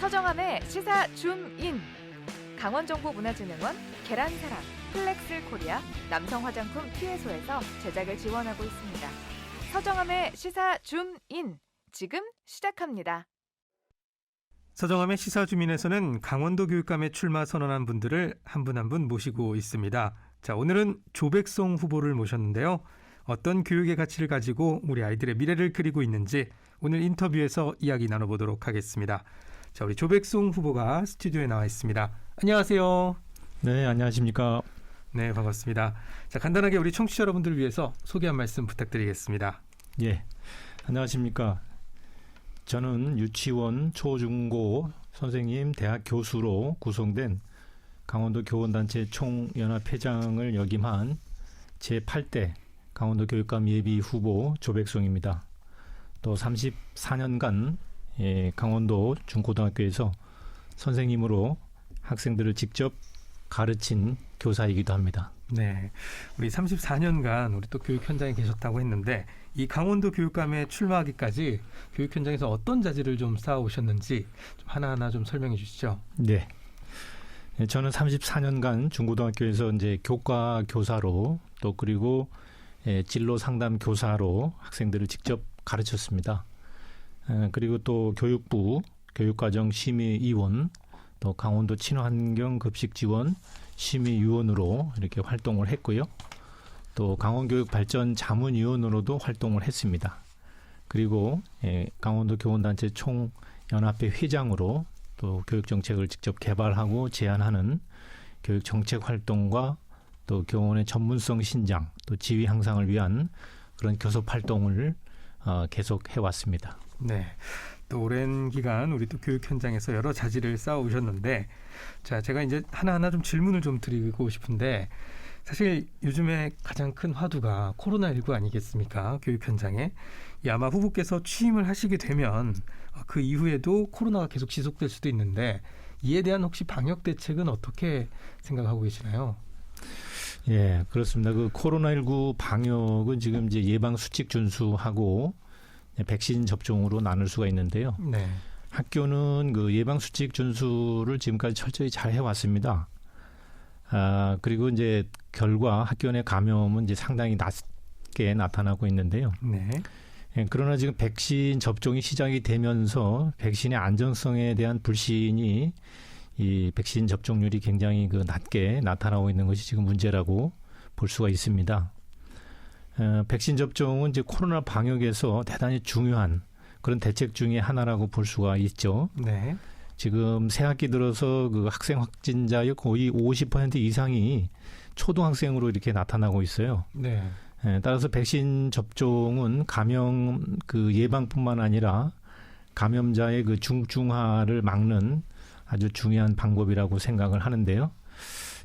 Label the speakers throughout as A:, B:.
A: 서정함의 시사 줌인. 강원정보문화진흥원, 계란사랑, 플렉슬코리아, 남성화장품 티에소에서 제작을 지원하고 있습니다. 서정함의 시사 줌인. 지금 시작합니다.
B: 서정함의 시사주민에서는 강원도 교육감에 출마 선언한 분들을 한 분 한 분 모시고 있습니다. 자, 오늘은 조백송 후보를 모셨는데요. 어떤 교육의 가치를 가지고 우리 아이들의 미래를 그리고 있는지 오늘 인터뷰에서 이야기 나눠보도록 하겠습니다. 자, 우리 조백송 후보가 스튜디오에 나와 있습니다. 안녕하세요.
C: 네, 안녕하십니까.
B: 네, 반갑습니다. 자, 간단하게 우리 청취자 여러분들을 위해서 소개 한 말씀 부탁드리겠습니다.
C: 예, 안녕하십니까. 저는 유치원, 초중고 선생님, 대학 교수로 구성된 강원도 교원단체 총연합회장을 역임한 제8대 강원도 교육감 예비 후보 조백송입니다. 또 34년간 강원도 중고등학교에서 선생님으로 학생들을 직접 가르친 교사이기도 합니다.
B: 네, 우리 34년간 우리 또 교육 현장에 계셨다고 했는데 이 강원도 교육감에 출마하기까지 교육 현장에서 어떤 자질을 좀 쌓아오셨는지 좀 하나하나 좀 설명해 주시죠.
C: 네, 저는 34년간 중고등학교에서 이제 교과 교사로 또 그리고 진로 상담 교사로 학생들을 직접 가르쳤습니다. 그리고 또 교육부 교육과정 심의위원 또 강원도 친환경 급식 지원 심의위원으로 이렇게 활동을 했고요. 또 강원교육 발전 자문위원으로도 활동을 했습니다. 그리고 강원도 교원단체 총연합회 회장으로 또 교육정책을 직접 개발하고 제안하는 교육정책 활동과 또 교원의 전문성 신장 또 지위 향상을 위한 그런 교섭 활동을 계속 해왔습니다.
B: 네. 또 오랜 기간 우리 또 교육 현장에서 여러 자질을 쌓아오셨는데, 자, 제가 이제 하나하나 좀 질문을 좀 드리고 싶은데, 사실 요즘에 가장 큰 화두가 코로나19 아니겠습니까? 교육 현장에. 아마 후보께서 취임을 하시게 되면 그 이후에도 코로나가 계속 지속될 수도 있는데, 이에 대한 혹시 방역 대책은 어떻게 생각하고 계시나요?
C: 예, 그렇습니다. 그 코로나19 방역은 지금 이제 예방 수칙 준수하고 백신 접종으로 나눌 수가 있는데요.
B: 네.
C: 학교는 그 예방 수칙 준수를 지금까지 철저히 잘 해왔습니다. 그리고 이제 결과 학교 내 감염은 이제 상당히 낮게 나타나고 있는데요.
B: 네.
C: 예, 그러나 지금 백신 접종이 시작이 되면서 백신의 안전성에 대한 불신이 이 백신 접종률이 굉장히 그 낮게 나타나고 있는 것이 지금 문제라고 볼 수가 있습니다. 백신 접종은 이제 코로나 방역에서 대단히 중요한 그런 대책 중에 하나라고 볼 수가 있죠.
B: 네.
C: 지금 새 학기 들어서 그 학생 확진자의 거의 50% 이상이 초등학생으로 이렇게 나타나고 있어요.
B: 네.
C: 따라서 백신 접종은 감염 그 예방뿐만 아니라 감염자의 그 중증화를 막는 아주 중요한 방법이라고 생각을 하는데요.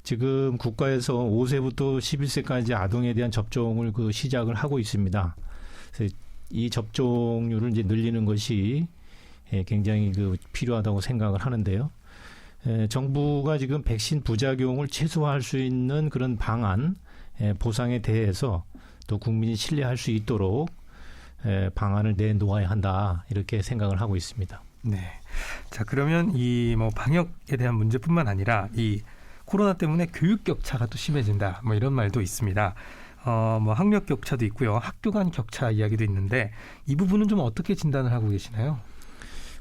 C: 지금 국가에서 5세부터 11세까지 아동에 대한 접종을 그 시작을 하고 있습니다. 그래서 이 접종률을 이제 늘리는 것이 굉장히 그 필요하다고 생각을 하는데요. 정부가 지금 백신 부작용을 최소화할 수 있는 그런 방안, 보상에 대해서 또 국민이 신뢰할 수 있도록 방안을 내놓아야 한다 이렇게 생각을 하고 있습니다.
B: 네. 자, 그러면 이 뭐 방역에 대한 문제뿐만 아니라 이 코로나 때문에 교육 격차가 또 심해진다. 뭐 이런 말도 있습니다. 뭐 학력 격차도 있고요. 학교 간 격차 이야기도 있는데 이 부분은 좀 어떻게 진단을 하고 계시나요?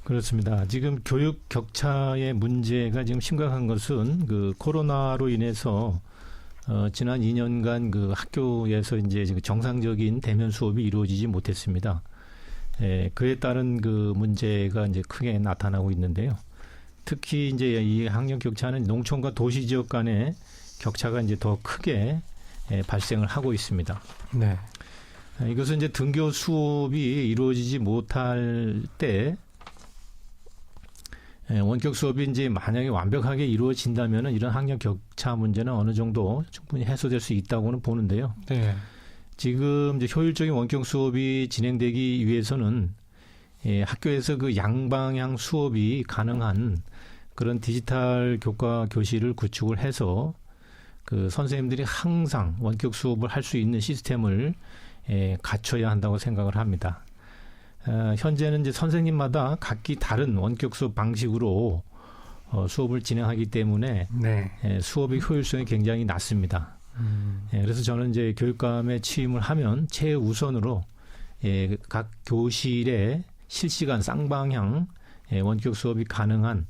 C: 그렇습니다. 지금 교육 격차의 문제가 지금 심각한 것은 그 코로나로 인해서 지난 2년간 그 학교에서 이제 정상적인 대면 수업이 이루어지지 못했습니다. 그에 따른 그 문제가 이제 크게 나타나고 있는데요. 특히 이제 이 학력 격차는 농촌과 도시 지역 간의 격차가 이제 더 크게 발생을 하고 있습니다.
B: 네.
C: 이것은 이제 등교 수업이 이루어지지 못할 때 원격 수업이 이제 만약에 완벽하게 이루어진다면은 이런 학력 격차 문제는 어느 정도 충분히 해소될 수 있다고는 보는데요.
B: 네.
C: 지금 이제 효율적인 원격 수업이 진행되기 위해서는 학교에서 그 양방향 수업이 가능한 그런 디지털 교과 교실을 구축을 해서 그 선생님들이 항상 원격 수업을 할 수 있는 시스템을 갖춰야 한다고 생각을 합니다. 현재는 이제 선생님마다 각기 다른 원격 수업 방식으로 수업을 진행하기 때문에
B: 네.
C: 수업의 효율성이 굉장히 낮습니다. 그래서 저는 이제 교육감에 취임을 하면 최우선으로 각 교실에 실시간 쌍방향 원격 수업이 가능한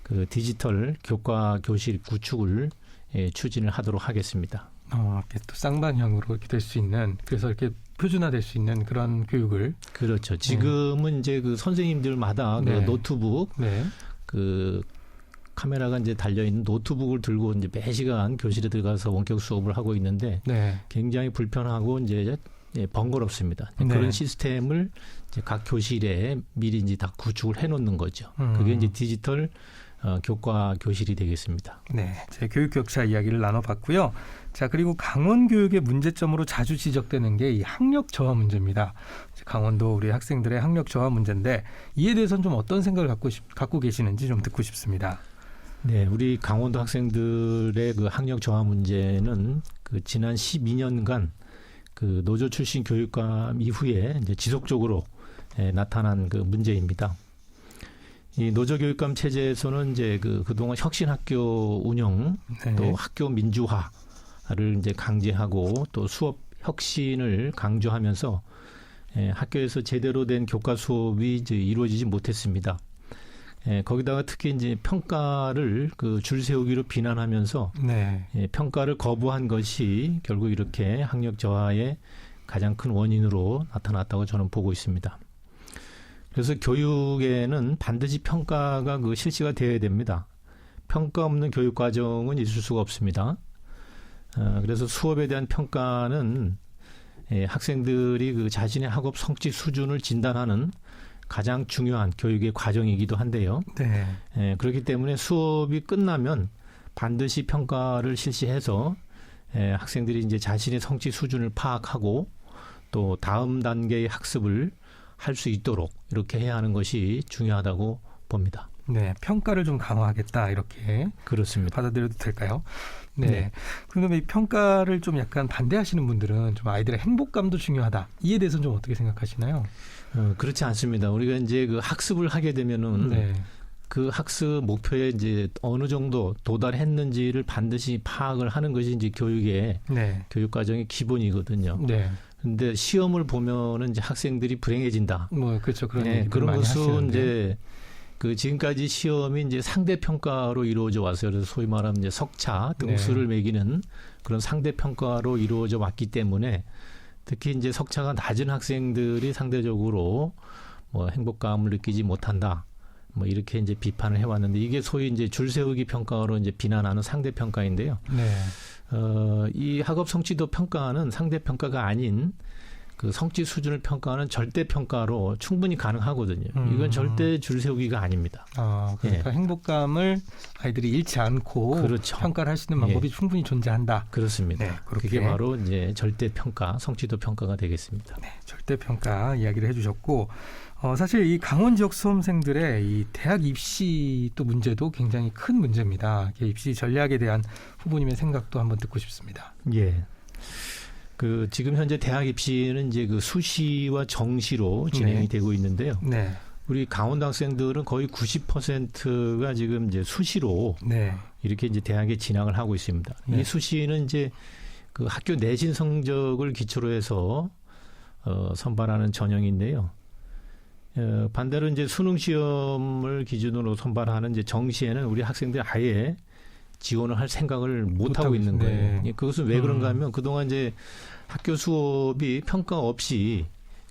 C: 그 디지털 교과 교실 구축을 추진을 하도록 하겠습니다.
B: 이렇게 또 쌍방향으로 이렇게 될 수 있는, 그래서 이렇게 표준화될 수 있는 그런 교육을.
C: 그렇죠. 지금은 이제 그 선생님들마다
B: 네.
C: 그 노트북,
B: 네.
C: 그 카메라가 이제 달려 있는 노트북을 들고 이제 매 시간 교실에 들어가서 원격 수업을 하고 있는데
B: 네.
C: 굉장히 불편하고 이제 번거롭습니다.
B: 네.
C: 그런 시스템을 이제 각 교실에 미리 이제 다 구축을 해놓는 거죠. 그게 이제 디지털 교과 교실이 되겠습니다.
B: 네, 제 교육 격차 이야기를 나눠봤고요. 자, 그리고 강원 교육의 문제점으로 자주 지적되는 게 이 학력 저하 문제입니다. 강원도 우리 학생들의 학력 저하 문제인데 이에 대해서는 좀 어떤 생각을 갖고 계시는지 좀 듣고 싶습니다.
C: 네, 우리 강원도 학생들의 그 학력 저하 문제는 그 지난 12년간 그 노조 출신 교육감 이후에 이제 지속적으로 나타난 그 문제입니다. 이 노조 교육감 체제에서는 이제 그동안 혁신 학교 운영,
B: 네.
C: 또 학교 민주화를 이제 강제하고 또 수업 혁신을 강조하면서 학교에서 제대로 된 교과 수업이 이제 이루어지지 못했습니다. 거기다가 특히 이제 평가를 그 줄 세우기로 비난하면서
B: 네.
C: 평가를 거부한 것이 결국 이렇게 학력 저하의 가장 큰 원인으로 나타났다고 저는 보고 있습니다. 그래서 교육에는 반드시 평가가 그 실시가 되어야 됩니다. 평가 없는 교육 과정은 있을 수가 없습니다. 그래서 수업에 대한 평가는 학생들이 그 자신의 학업 성취 수준을 진단하는 가장 중요한 교육의 과정이기도 한데요.
B: 네.
C: 그렇기 때문에 수업이 끝나면 반드시 평가를 실시해서 학생들이 이제 자신의 성취 수준을 파악하고 또 다음 단계의 학습을 할 수 있도록 이렇게 해야 하는 것이 중요하다고 봅니다.
B: 네, 평가를 좀 강화하겠다 이렇게
C: 그렇습니다.
B: 받아들여도 될까요? 네.
C: 네.
B: 그러면 이 평가를 좀 약간 반대하시는 분들은 좀 아이들의 행복감도 중요하다. 이에 대해서는 좀 어떻게 생각하시나요?
C: 그렇지 않습니다. 우리가 이제 그 학습을 하게 되면은
B: 네.
C: 그 학습 목표에 이제 어느 정도 도달했는지를 반드시 파악을 하는 것이 이제 교육의
B: 네.
C: 교육 과정의 기본이거든요.
B: 네.
C: 근데 시험을 보면은 이제 학생들이 불행해진다.
B: 뭐 그렇죠. 그런
C: 네,
B: 얘기들
C: 그런
B: 많이
C: 것은
B: 하시는데.
C: 이제 그 지금까지 시험이 이제 상대 평가로 이루어져 왔어요. 그래서 소위 말하면 이제 석차 등수를 매기는 그런 상대 평가로 이루어져 왔기 때문에 특히 이제 석차가 낮은 학생들이 상대적으로 뭐 행복감을 느끼지 못한다. 뭐 이렇게 이제 비판을 해왔는데 이게 소위 이제 줄 세우기 평가로 이제 비난하는 상대 평가인데요.
B: 네.
C: 이 학업 성취도 평가는 상대 평가가 아닌 그 성취 수준을 평가하는 절대 평가로 충분히 가능하거든요. 이건 절대 줄 세우기가 아닙니다.
B: 그러니까 행복감을 아이들이 잃지 않고
C: 그렇죠.
B: 평가를 할 수 있는 방법이 충분히 존재한다.
C: 그렇습니다.
B: 네, 그렇게.
C: 그게 바로 이제 절대 평가, 성취도 평가가 되겠습니다.
B: 네, 절대 평가 이야기를 해주셨고, 사실 이 강원 지역 수험생들의 이 대학 입시 또 문제도 굉장히 큰 문제입니다. 입시 전략에 대한 후보님의 생각도 한번 듣고 싶습니다.
C: 예. 그 지금 현재 대학 입시는 이제 그 수시와 정시로 진행이
B: 네.
C: 되고 있는데요.
B: 네.
C: 우리 강원도 학생들은 거의 90%가 지금 이제 수시로
B: 네.
C: 이렇게 이제 대학에 진학을 하고 있습니다.
B: 네.
C: 이 수시는 이제 그 학교 내신 성적을 기초로 해서 선발하는 전형인데요. 반대로 이제 수능 시험을 기준으로 선발하는 이제 정시에는 우리 학생들이 아예 지원을 할 생각을 못 하고 있는 거예요.
B: 네.
C: 그것은 왜 그런가 하면 그동안 이제 학교 수업이 평가 없이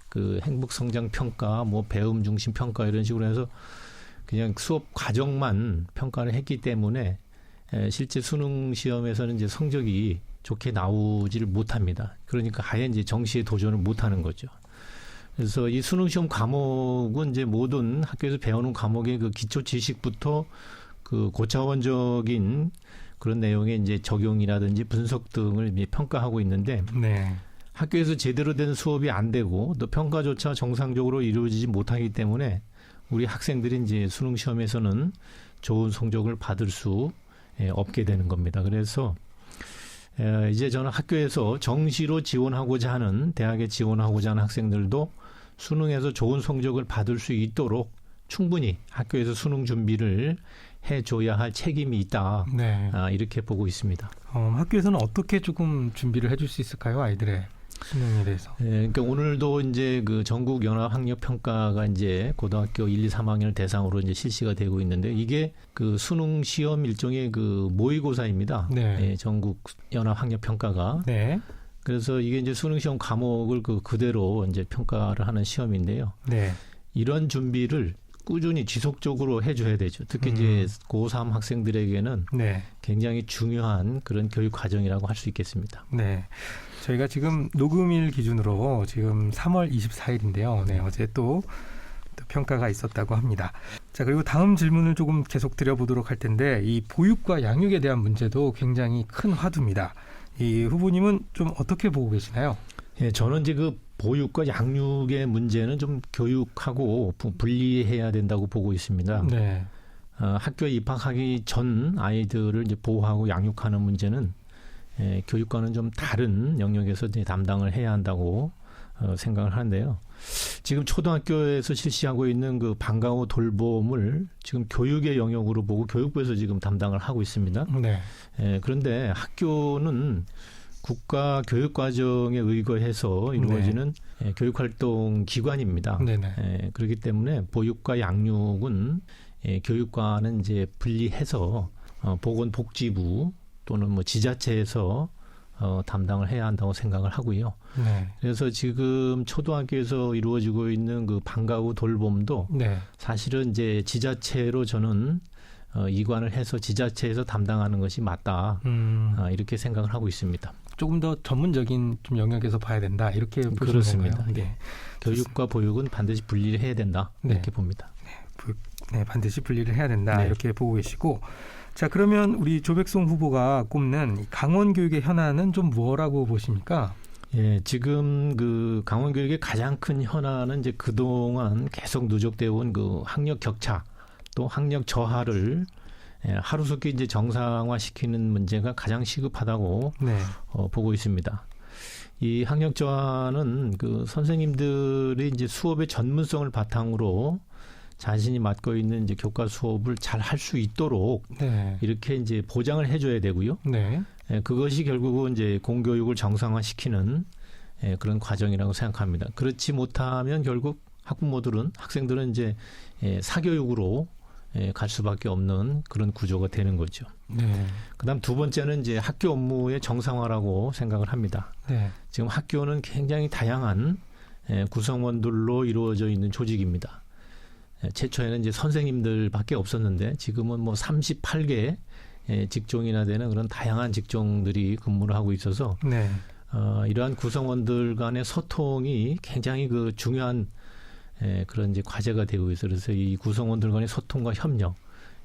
C: 그 행복 성장 평가, 뭐 배움 중심 평가 이런 식으로 해서 그냥 수업 과정만 평가를 했기 때문에 실제 수능 시험에서는 이제 성적이 좋게 나오지를 못합니다. 그러니까 아예 이제 정시에 도전을 못 하는 거죠. 그래서 이 수능 시험 과목은 이제 모든 학교에서 배우는 과목의 그 기초 지식부터 그 고차원적인 그런 내용의 이제 적용이라든지 분석 등을 평가하고 있는데
B: 네.
C: 학교에서 제대로 된 수업이 안 되고 또 평가조차 정상적으로 이루어지지 못하기 때문에 우리 학생들이 이제 수능 시험에서는 좋은 성적을 받을 수 없게 되는 겁니다. 그래서 이제 저는 학교에서 정시로 지원하고자 하는 대학에 지원하고자 하는 학생들도 수능에서 좋은 성적을 받을 수 있도록 충분히 학교에서 수능 준비를 해줘야 할 책임이 있다.
B: 네.
C: 이렇게 보고 있습니다.
B: 학교에서는 어떻게 조금 준비를 해줄 수 있을까요, 아이들의 수능에 대해서?
C: 그러니까 오늘도 이제 그 전국 연합 학력 평가가 이제 고등학교 1, 2, 3학년을 대상으로 이제 실시가 되고 있는데 이게 그 수능 시험 일종의 그 모의고사입니다.
B: 네.
C: 전국 연합 학력 평가가.
B: 네.
C: 그래서 이게 이제 수능 시험 과목을 그대로 이제 평가를 하는 시험인데요.
B: 네.
C: 이런 준비를 꾸준히 지속적으로 해줘야 되죠. 특히 이제 고3 학생들에게는
B: 네.
C: 굉장히 중요한 그런 교육 과정이라고 할 수 있겠습니다.
B: 네. 저희가 지금 녹음일 기준으로 지금 3월 24일인데요. 네, 어제 또 평가가 있었다고 합니다. 자, 그리고 다음 질문을 조금 계속 드려보도록 할 텐데 이 보육과 양육에 대한 문제도 굉장히 큰 화두입니다. 이 후보님은 좀 어떻게 보고 계시나요?
C: 예, 저는 이제 그 보육과 양육의 문제는 좀 교육하고 분리해야 된다고 보고 있습니다.
B: 네.
C: 학교에 입학하기 전 아이들을 이제 보호하고 양육하는 문제는 교육과는 좀 다른 영역에서 이제 담당을 해야 한다고 생각을 하는데요. 지금 초등학교에서 실시하고 있는 그 방과 후 돌봄을 지금 교육의 영역으로 보고 교육부에서 지금 담당을 하고 있습니다.
B: 네.
C: 그런데 학교는 국가 교육과정에 의거해서 이루어지는 교육활동 기관입니다.
B: 네네.
C: 그렇기 때문에 보육과 양육은 교육과는 이제 분리해서 보건복지부 또는 뭐 지자체에서 담당을 해야 한다고 생각을 하고요.
B: 네.
C: 그래서 지금 초등학교에서 이루어지고 있는 그 방과 후 돌봄도
B: 네.
C: 사실은 이제 지자체로 저는 이관을 해서 지자체에서 담당하는 것이 맞다. 이렇게 생각을 하고 있습니다.
B: 조금 더 전문적인 좀 영역에서 봐야 된다. 이렇게 보시는
C: 그렇습니다.
B: 건가요? 네.
C: 교육과 보육은 반드시 분리를 해야 된다. 이렇게
B: 네.
C: 봅니다.
B: 네, 반드시 분리를 해야 된다.
C: 네.
B: 이렇게 보고 계시고. 자, 그러면 우리 조백송 후보가 꼽는 이 강원 교육의 현안은 좀 뭐라고 보십니까?
C: 예, 지금 그 강원 교육의 가장 큰 현안은 이제 그동안 계속 누적되어 온 그 학력 격차 또 학력 저하를 하루속히 이제 정상화시키는 문제가 가장 시급하다고
B: 네.
C: 보고 있습니다. 이 학력 저하는 그 선생님들이 이제 수업의 전문성을 바탕으로 자신이 맡고 있는 이제 교과 수업을 잘 할 수 있도록
B: 네.
C: 이렇게 이제 보장을 해줘야 되고요.
B: 네.
C: 그것이 결국은 이제 공교육을 정상화시키는 그런 과정이라고 생각합니다. 그렇지 못하면 결국 학생들은 이제 사교육으로 갈 수밖에 없는 그런 구조가 되는 거죠.
B: 네.
C: 그다음 두 번째는 이제 학교 업무의 정상화라고 생각을 합니다.
B: 네. 지금
C: 학교는 굉장히 다양한 구성원들로 이루어져 있는 조직입니다. 최초에는 이제 선생님들밖에 없었는데 지금은 뭐 38개 직종이나 되는 그런 다양한 직종들이 근무를 하고 있어서
B: 네.
C: 이러한 구성원들 간의 소통이 굉장히 그 중요한 그런 이제 과제가 되고 있어요. 그래서 이 구성원들 간의 소통과 협력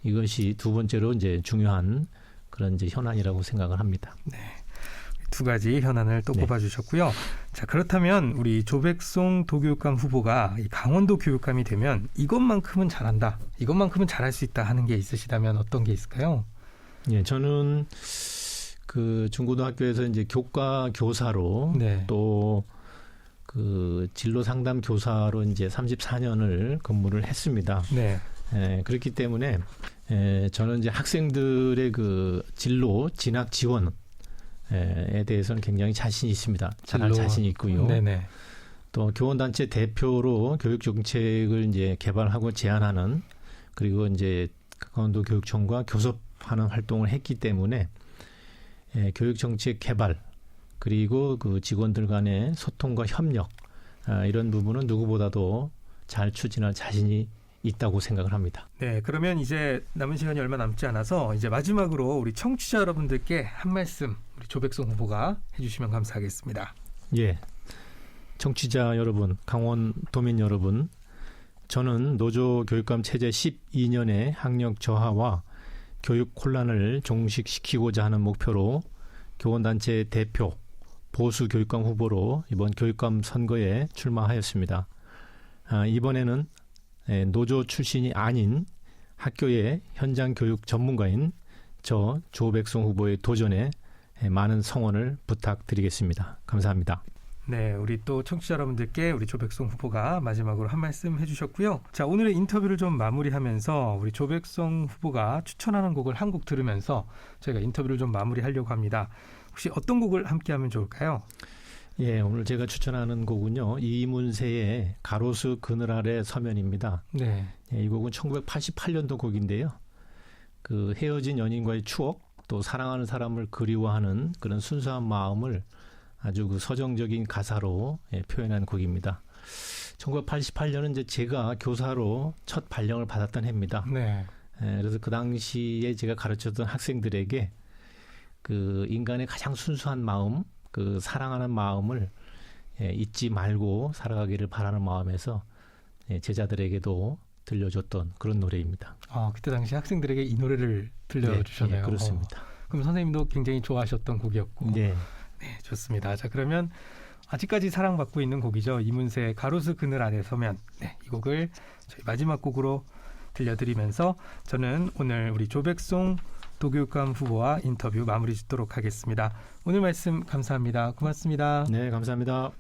C: 이것이 두 번째로 이제 중요한 그런 이제 현안이라고 생각을 합니다.
B: 네. 두 가지 현안을 또 꼽아주셨고요. 자, 그렇다면 우리 조백송 도교육감 후보가 이 강원도 교육감이 되면 이것만큼은 잘한다, 이것만큼은 잘할 수 있다 하는 게 있으시다면 어떤 게 있을까요?
C: 예, 저는 그 중고등학교에서 이제 교과 교사로
B: 네.
C: 또 그 진로 상담 교사로 이제 34년을 근무를 했습니다.
B: 네.
C: 그렇기 때문에 저는 이제 학생들의 그 진로 진학 지원에 대해서는 굉장히 자신이 있습니다. 잘할 자신이 있고요.
B: 네네.
C: 또 교원단체 대표로 교육 정책을 이제 개발하고 제안하는 그리고 이제 강원도 교육청과 교섭하는 활동을 했기 때문에 교육 정책 개발 그리고 그 직원들 간의 소통과 협력 이런 부분은 누구보다도 잘 추진할 자신이 있다고 생각을 합니다.
B: 네, 그러면 이제 남은 시간이 얼마 남지 않아서 이제 마지막으로 우리 청취자 여러분들께 한 말씀 우리 조백송 후보가 해주시면 감사하겠습니다.
C: 예, 청취자 여러분, 강원도민 여러분, 저는 노조 교육감 체제 12년의 학력 저하와 교육 혼란을 종식시키고자 하는 목표로 교원단체 대표 보수 교육감 후보로 이번 교육감 선거에 출마하였습니다. 이번에는 노조 출신이 아닌 학교의 현장 교육 전문가인 저 조백송 후보의 도전에 많은 성원을 부탁드리겠습니다. 감사합니다.
B: 네, 우리 또 청취자 여러분들께 우리 조백송 후보가 마지막으로 한 말씀 해주셨고요. 자, 오늘의 인터뷰를 좀 마무리하면서 우리 조백송 후보가 추천하는 곡을 한 곡 들으면서 저희가 인터뷰를 좀 마무리하려고 합니다. 혹시 어떤 곡을 함께하면 좋을까요?
C: 예, 오늘 제가 추천하는 곡은요. 이문세의 가로수 그늘 아래 서면입니다.
B: 네,
C: 예, 이 곡은 1988년도 곡인데요. 그 헤어진 연인과의 추억, 또 사랑하는 사람을 그리워하는 그런 순수한 마음을 아주 그 서정적인 가사로 표현한 곡입니다. 1988년은 이제 제가 교사로 첫 발령을 받았던 해입니다.
B: 네,
C: 그래서 그 당시에 제가 가르쳤던 학생들에게 그 인간의 가장 순수한 마음, 그 사랑하는 마음을 잊지 말고 살아가기를 바라는 마음에서 제자들에게도 들려줬던 그런 노래입니다.
B: 그때 당시 학생들에게 이 노래를 들려주셨네요.
C: 네, 그렇습니다.
B: 그럼 선생님도 굉장히 좋아하셨던 곡이었고.
C: 네.
B: 네, 좋습니다. 자, 그러면 아직까지 사랑받고 있는 곡이죠. 이문세의 가로수 그늘 아래 서면. 네, 이 곡을 저희 마지막 곡으로 들려드리면서 저는 오늘 우리 조백송 도교육감 후보와 인터뷰 마무리 짓도록 하겠습니다. 오늘 말씀 감사합니다. 고맙습니다.
C: 네, 감사합니다.